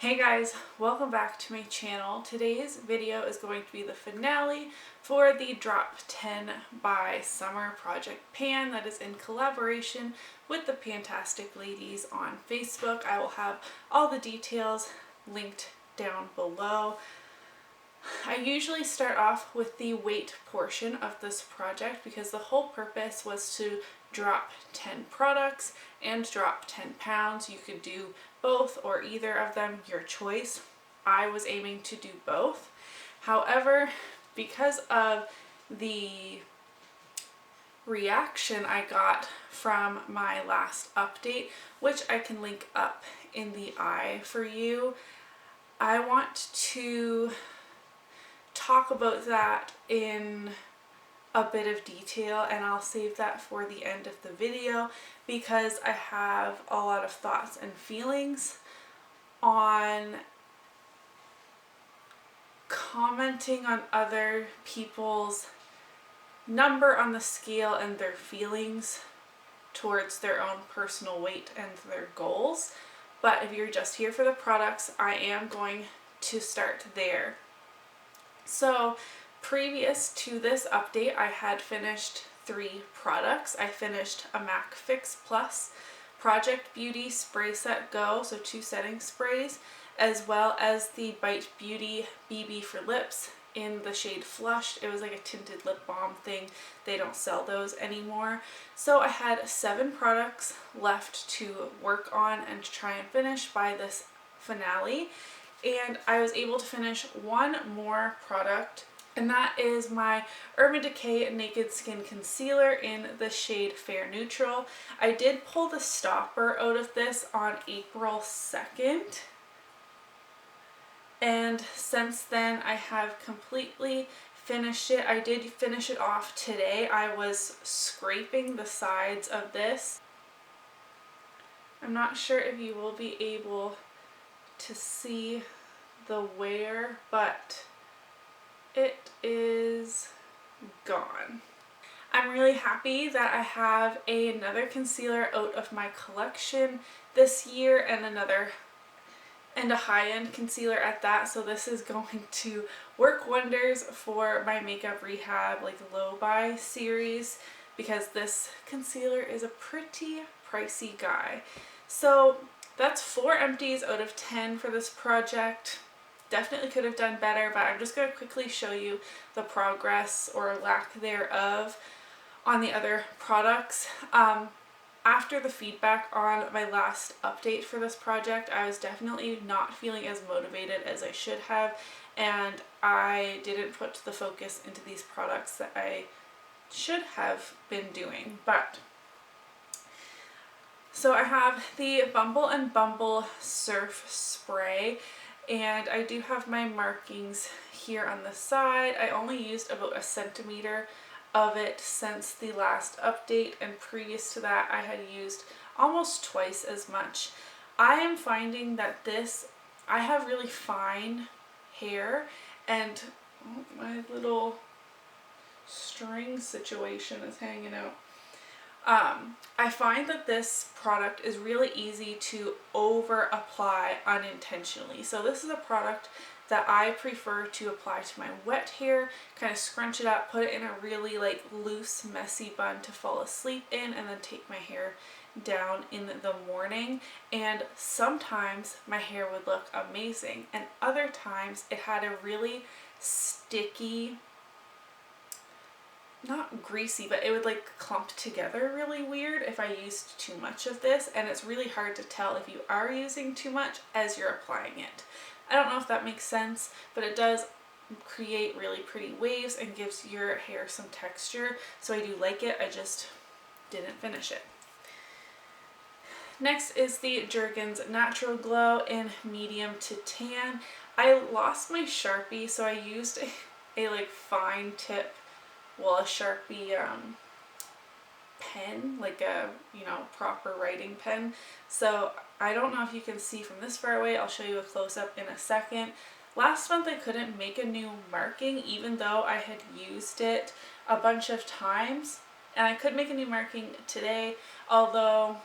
Hey guys, welcome back to my channel. Today's video is going to be the finale for the Drop 10 by Summer Project Pan that is in collaboration with the PANtastic ladies on Facebook. I will have all the details linked down below. I usually start off with the weight portion of this project because the whole purpose was to drop 10 products and drop 10 pounds. You could do both or either of them, your choice. I was aiming to do both. However, because of the reaction I got from my last update, which I can link up in the eye for you, I want to talk about that in a bit of detail, and I'll save that for the end of the video because I have a lot of thoughts and feelings on commenting on other people's number on the scale and their feelings towards their own personal weight and their goals. But if you're just here for the products, I am going to start there. So previous to this update, I had finished 3 products. I finished a MAC Fix Plus Project Beauty Spray Set Go, so 2 setting sprays, as well as the Bite Beauty BB for lips in the shade Flushed. It was like a tinted lip balm thing. They don't sell those anymore. So I had 7 products left to work on and to try and finish by this finale. And I was able to finish one more product, and that is my Urban Decay Naked Skin Concealer in the shade Fair Neutral. I did pull the stopper out of this on April 2nd. And since then I have completely finished it. I did finish it off today. I was scraping the sides of this. I'm not sure if you will be able to see the wear, but it is gone. I'm really happy that I have another concealer out of my collection this year, and a high-end concealer at that, so this is going to work wonders for my makeup rehab, like low buy series, because this concealer is a pretty pricey guy. So that's 4 empties out of 10 for this project. Definitely could have done better, but I'm just going to quickly show you the progress or lack thereof on the other products. After the feedback on my last update for this project, I was definitely not feeling as motivated as I should have, and I didn't put the focus into these products that I should have been doing. But so I have the Bumble and Bumble Surf Spray, and I do have my markings here on the side. I only used about 1 centimeter of it since the last update, and previous to that I had used almost twice as much. I am finding that I have really fine hair, and my little string situation is hanging out. I find that this product is really easy to over apply unintentionally. So this is a product that I prefer to apply to my wet hair, kind of scrunch it up, put it in a really like loose, messy bun to fall asleep in, and then take my hair down in the morning. And sometimes my hair would look amazing, and other times it had a really sticky, not greasy, but it would like clump together really weird if I used too much of this, and it's really hard to tell if you are using too much as you're applying it. I don't know if that makes sense, but it does create really pretty waves and gives your hair some texture, so I do like it. I just didn't finish it. Next is the Jergens Natural Glow in medium to tan. I lost my Sharpie, so I used a like fine tip, well, a Sharpie pen, like a, proper writing pen. So I don't know if you can see from this far away. I'll show you a close-up in a second. Last month I couldn't make a new marking even though I had used it a bunch of times, and I could make a new marking today, although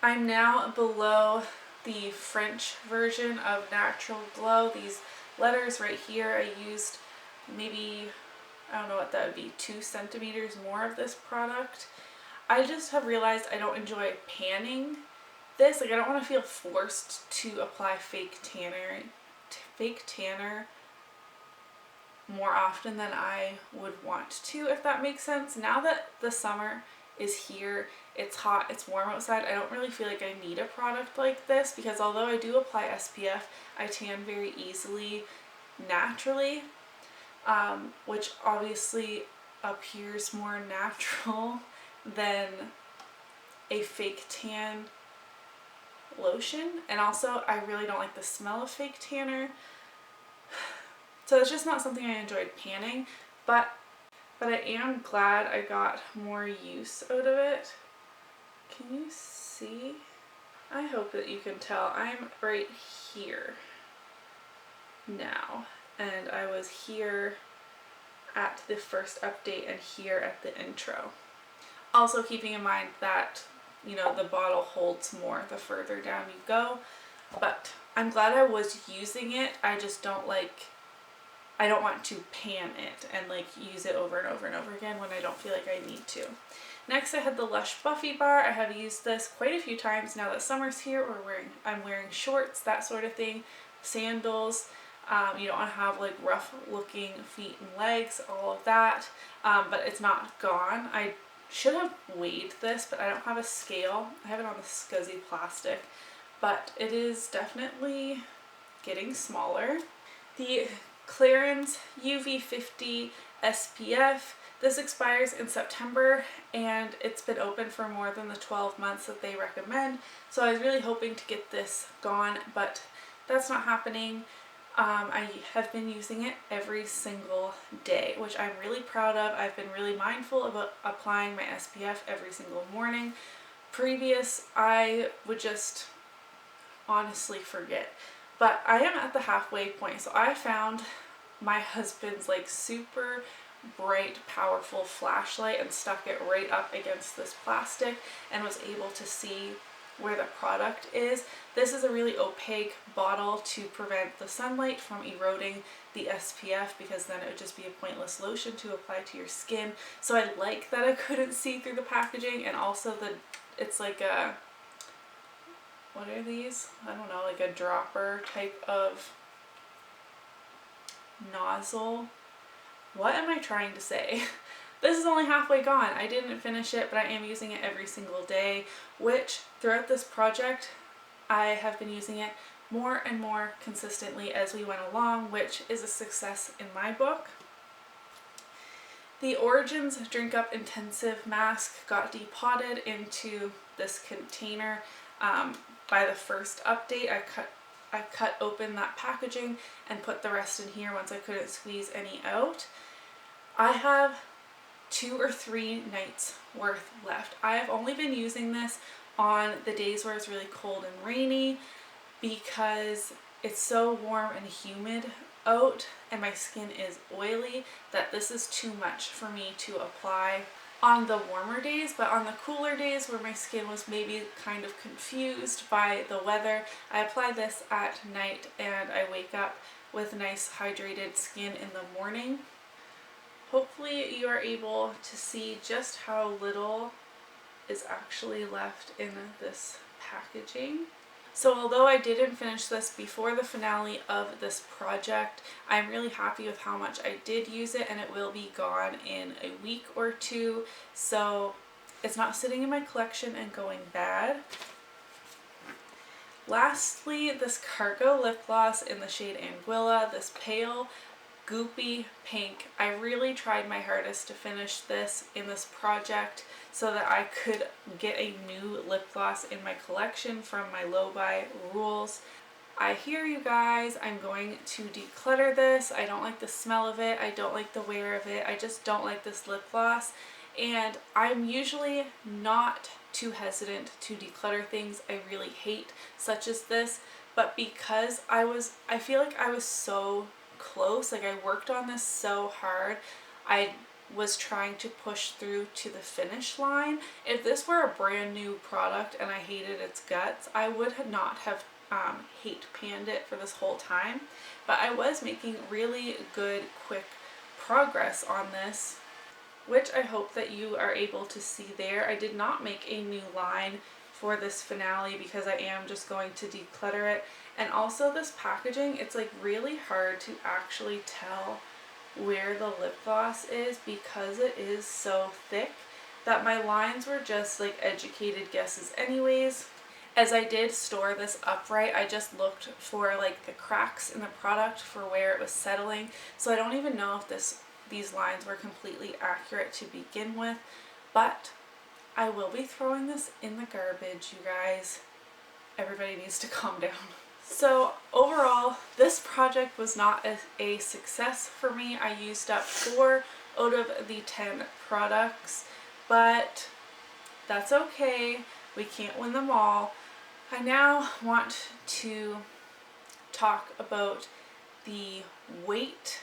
I'm now below the French version of Natural Glow. These letters right here, I used maybe, I don't know what that would be, 2 centimeters more of this product. I just have realized I don't enjoy panning this. Like, I don't want to feel forced to apply fake tanner more often than I would want to, if that makes sense. Now that the summer is here, it's hot, it's warm outside, I don't really feel like I need a product like this, because although I do apply SPF, I tan very easily naturally, which obviously appears more natural than a fake tan lotion. And also, I really don't like the smell of fake tanner, so it's just not something I enjoyed panning, but I am glad I got more use out of it. Can you see? I hope that you can tell. I'm right here now, and I was here at the first update and here at the intro. Also keeping in mind that, you know, the bottle holds more the further down you go, but I'm glad I was using it. I just don't want to pan it and like use it over and over and over again when I don't feel like I need to. Next, I had the LUSH Buffy bar. I have used this quite a few times now that summer's here. I'm wearing shorts, that sort of thing, sandals. You don't want to have like rough looking feet and legs, all of that, but it's not gone. I should have weighed this, but I don't have a scale. I have it on the scuzzy plastic, but it is definitely getting smaller. The Clarins UV50 SPF. This expires in September, and it's been open for more than the 12 months that they recommend, so I was really hoping to get this gone, but that's not happening. I have been using it every single day, which I'm really proud of. I've been really mindful about applying my SPF every single morning. Previous, I would just honestly forget. But I am at the halfway point, so I found my husband's like super bright, powerful flashlight and stuck it right up against this plastic and was able to see where the product is. This is a really opaque bottle to prevent the sunlight from eroding the SPF, because then it would just be a pointless lotion to apply to your skin. So I like that I couldn't see through the packaging, and also it's like a, what are these? I don't know, like a dropper type of nozzle. What am I trying to say? This is only halfway gone. I didn't finish it, but I am using it every single day, which throughout this project, I have been using it more and more consistently as we went along, which is a success in my book. The Origins Drink Up Intensive Mask got depotted into this container by the first update. I cut open that packaging and put the rest in here once I couldn't squeeze any out. I have 2 or 3 nights worth left. I have only been using this on the days where it's really cold and rainy, because it's so warm and humid out and my skin is oily that this is too much for me to apply on the warmer days. But on the cooler days where my skin was maybe kind of confused by the weather, I apply this at night and I wake up with nice hydrated skin in the morning. Hopefully you are able to see just how little is actually left in this packaging. So although I didn't finish this before the finale of this project, I'm really happy with how much I did use it, and it will be gone in a week or 2. So it's not sitting in my collection and going bad. Lastly, this Cargo lip gloss in the shade Anguilla, this pale goopy pink. I really tried my hardest to finish this in this project so that I could get a new lip gloss in my collection from my low buy rules. I hear you guys. I'm going to declutter this. I don't like the smell of it. I don't like the wear of it. I just don't like this lip gloss. And I'm usually not too hesitant to declutter things I really hate, such as this. But because I feel like I was so close, like I worked on this so hard, I was trying to push through to the finish line. If this were a brand new product and I hated its guts, I would not have hate panned it for this whole time, but I was making really good, quick progress on this, which I hope that you are able to see there. I did not make a new line for this finale because I am just going to declutter it. And also this packaging, it's like really hard to actually tell where the lip gloss is because it is so thick that my lines were just like educated guesses anyways. As I did store this upright, I just looked for like the cracks in the product for where it was settling. So I don't even know if these lines were completely accurate to begin with, but I will be throwing this in the garbage, you guys. Everybody needs to calm down. So overall, this project was not a success for me. I used up 4 out of the 10 products, but that's okay. We can't win them all. I now want to talk about the weight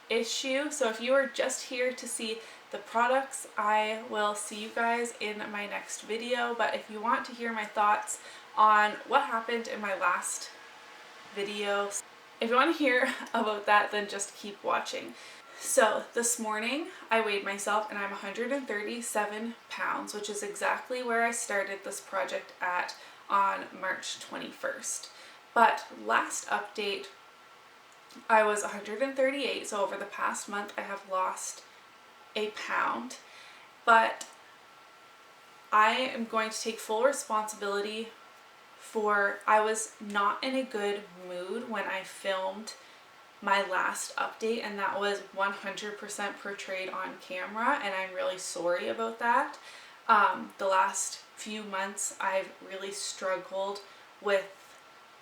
issue. So if you are just here to see the products, I will see you guys in my next video. But if you want to hear my thoughts on what happened in my last video, if you want to hear about that, then just keep watching. So this morning I weighed myself and I'm 137 pounds, which is exactly where I started this project at on March 21st. But last update, I was 138, so over the past month I have lost a pound, but I am going to take full responsibility for I was not in a good mood when I filmed my last update, and that was 100% portrayed on camera, and I'm really sorry about that. The last few months I've really struggled with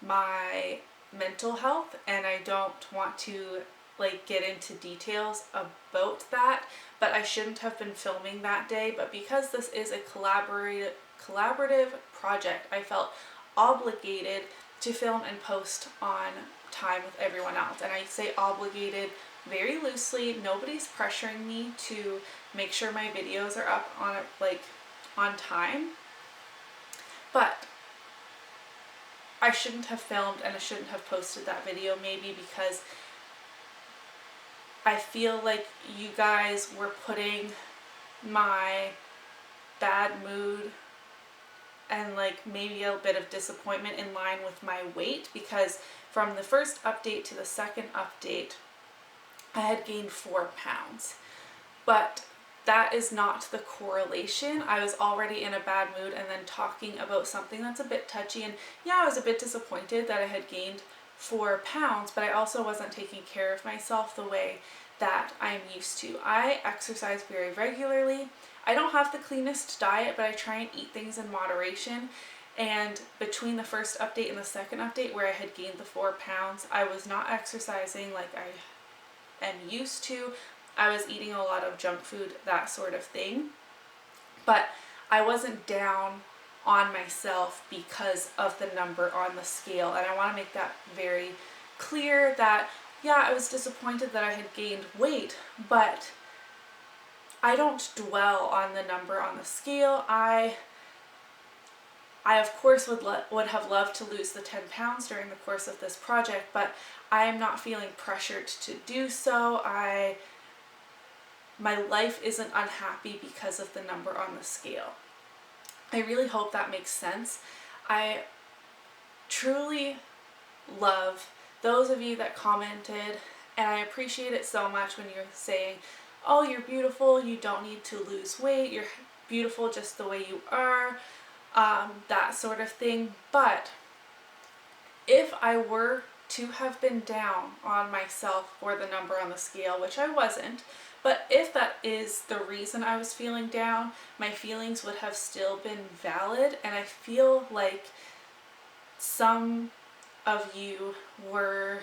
my mental health, and I don't want to like get into details about that, but I shouldn't have been filming that day. But because this is a collaborative project, I felt obligated to film and post on time with everyone else. And I say obligated very loosely. Nobody's pressuring me to make sure my videos are up on time, but I shouldn't have filmed and I shouldn't have posted that video, maybe because I feel like you guys were putting my bad mood and like maybe a bit of disappointment in line with my weight, because from the first update to the second update I had gained 4 pounds. But that is not the correlation. I was already in a bad mood and then talking about something that's a bit touchy, and yeah, I was a bit disappointed that I had gained 4 pounds, but I also wasn't taking care of myself the way that I'm used to. I exercise very regularly. I don't have the cleanest diet, but I try and eat things in moderation. And between the first update and the second update, where I had gained the 4 pounds, I was not exercising like I am used to. I was eating a lot of junk food, that sort of thing. But I wasn't down on myself because of the number on the scale. And I want to make that very clear that, yeah, I was disappointed that I had gained weight, but I don't dwell on the number on the scale. I of course would have loved to lose the 10 pounds during the course of this project, but I am not feeling pressured to do so. My life isn't unhappy because of the number on the scale. I really hope that makes sense. I truly love those of you that commented, and I appreciate it so much when you're saying, oh, you're beautiful, you don't need to lose weight, you're beautiful just the way you are, that sort of thing. But if I were to have been down on myself for the number on the scale, which I wasn't, but if that is the reason I was feeling down, my feelings would have still been valid. And I feel like some of you were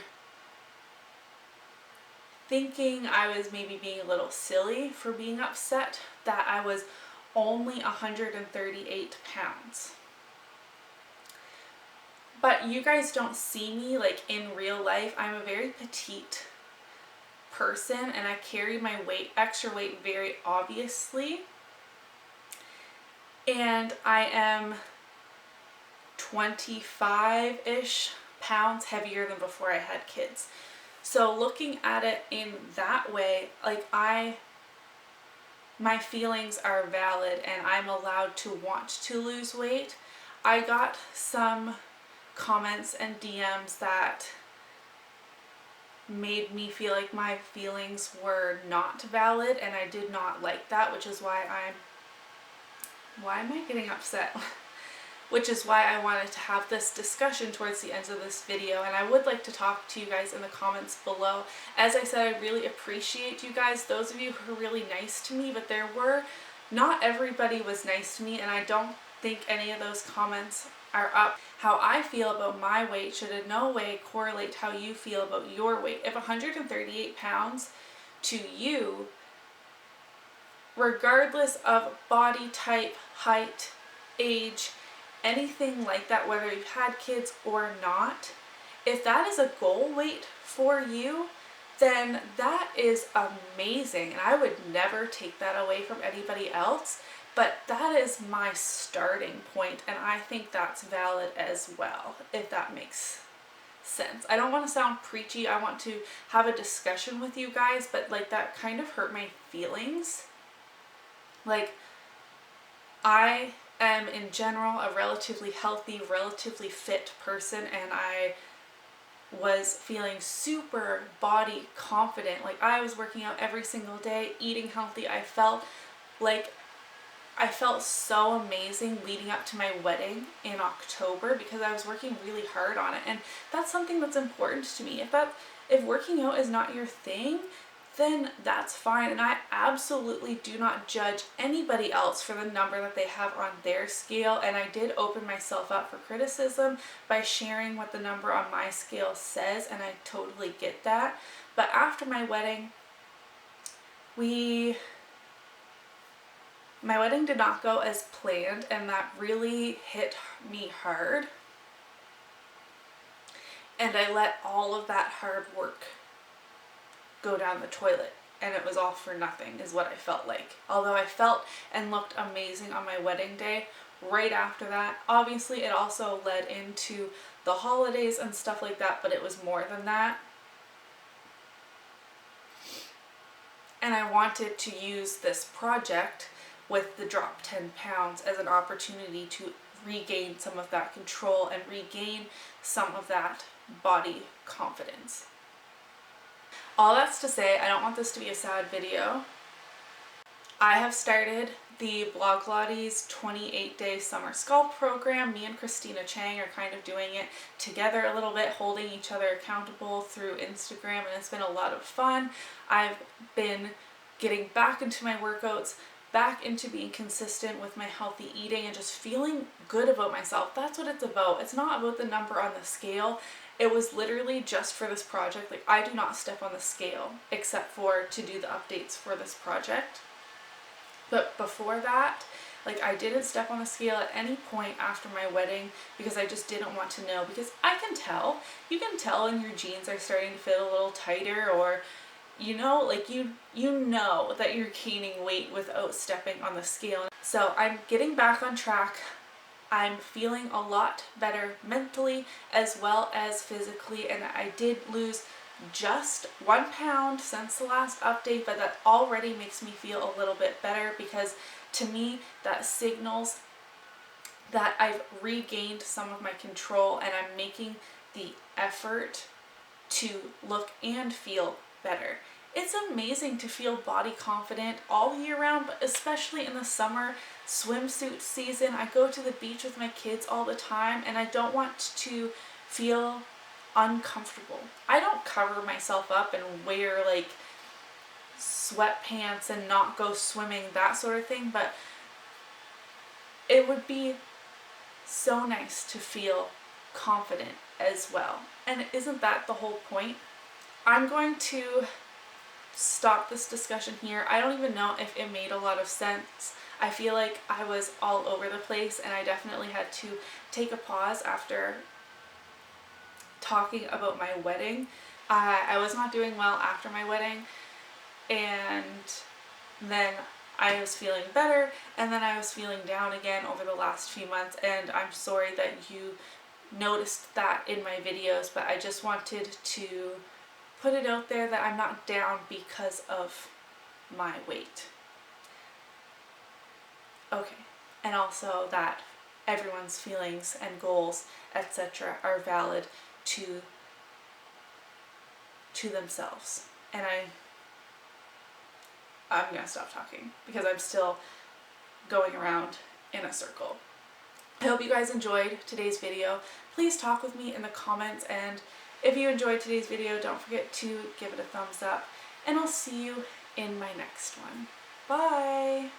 thinking I was maybe being a little silly for being upset that I was only 138 pounds. But you guys don't see me like in real life. I'm a very petite person and I carry my extra weight very obviously. And I am 25-ish pounds heavier than before I had kids. So looking at it in that way, like my feelings are valid and I'm allowed to want to lose weight. I got some comments and DMs that made me feel like my feelings were not valid, and I did not like that, which is why why am I getting upset? Which is why I wanted to have this discussion towards the end of this video, and I would like to talk to you guys in the comments below. As I said, I really appreciate you guys, those of you who are really nice to me, but not everybody was nice to me, and I don't think any of those comments are up. How I feel about my weight should in no way correlate how you feel about your weight. If 138 pounds to you, regardless of body type, height, age, anything like that, whether you've had kids or not, if that is a goal weight for you, then that is amazing, and I would never take that away from anybody else, but that is my starting point, and I think that's valid as well, if that makes sense. I don't want to sound preachy, I want to have a discussion with you guys, but like that kind of hurt my feelings. Like, I am in general a relatively healthy, relatively fit person, and I was feeling super body confident. Like, I was working out every single day, eating healthy. I felt so amazing leading up to my wedding in October because I was working really hard on it, and that's something that's important to me. If working out is not your thing, then that's fine, and I absolutely do not judge anybody else for the number that they have on their scale, and I did open myself up for criticism by sharing what the number on my scale says, and I totally get that. But after my wedding, my wedding did not go as planned, and that really hit me hard, and I let all of that hard work go down the toilet, and it was all for nothing is what I felt like. Although I felt and looked amazing on my wedding day, right after that, obviously it also led into the holidays and stuff like that, but it was more than that. And I wanted to use this project with the drop 10 pounds as an opportunity to regain some of that control and regain some of that body confidence. All that's to say, I don't want this to be a sad video. I have started the Blog Lottie's 28-day summer sculpt program. Me and Christina Chang are kind of doing it together a little bit, holding each other accountable through Instagram, and it's been a lot of fun. I've been getting back into my workouts, back into being consistent with my healthy eating, and just feeling good about myself. That's what it's about. It's not about the number on the scale. It was literally just for this project. Like, I do not step on the scale except for to do the updates for this project. But before that, like, I didn't step on the scale at any point after my wedding because I just didn't want to know, because I can tell. You can tell when your jeans are starting to fit a little tighter, or you know, like you know that you're gaining weight without stepping on the scale. So I'm getting back on track. I'm feeling a lot better mentally as well as physically, and I did lose just 1 pound since the last update, but that already makes me feel a little bit better, because to me that signals that I've regained some of my control and I'm making the effort to look and feel better. It's amazing to feel body confident all year round, but especially in the summer swimsuit season. I go to the beach with my kids all the time, and I don't want to feel uncomfortable. I don't cover myself up and wear like sweatpants and not go swimming, that sort of thing, but it would be so nice to feel confident as well. And isn't that the whole point? I'm going to stop this discussion here. I don't even know if it made a lot of sense. I feel like I was all over the place, and I definitely had to take a pause after talking about my wedding. I was not doing well after my wedding, and then I was feeling better, and then I was feeling down again over the last few months, and I'm sorry that you noticed that in my videos, but I just wanted to put it out there that I'm not down because of my weight. Okay, and also that everyone's feelings and goals, etc., are valid to themselves. And I'm gonna stop talking because I'm still going around in a circle. I hope you guys enjoyed today's video. Please talk with me in the comments, and if you enjoyed today's video, don't forget to give it a thumbs up, and I'll see you in my next one. Bye!